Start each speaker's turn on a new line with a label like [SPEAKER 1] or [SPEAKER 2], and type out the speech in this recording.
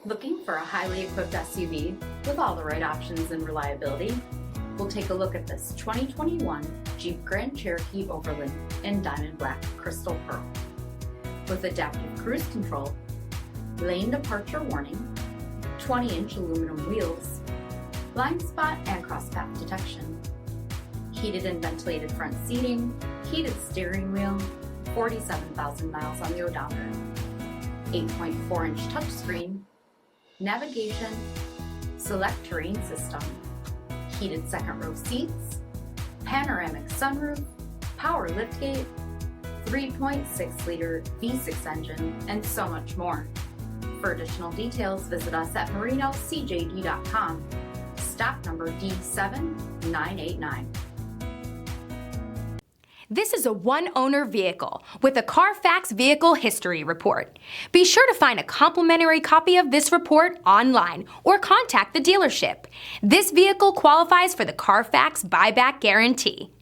[SPEAKER 1] Looking for a highly equipped SUV with all the right options and reliability? We'll take a look at this 2021 Jeep Grand Cherokee Overland in Diamond Black Crystal Pearl. With adaptive cruise control, lane departure warning, 20-inch aluminum wheels, blind spot and crosspath detection, heated and ventilated front seating, heated steering wheel, 47,000 miles on the odometer, 8.4-inch touchscreen, navigation, select terrain system, heated second row seats, panoramic sunroof, power liftgate, 3.6-liter V6 engine, and so much more. For additional details, visit us at marinocjd.com. Stock number D7989.
[SPEAKER 2] This is a one-owner vehicle with a CARFAX vehicle history report. Be sure to find a complimentary copy of this report online or contact the dealership. This vehicle qualifies for the CARFAX buyback guarantee.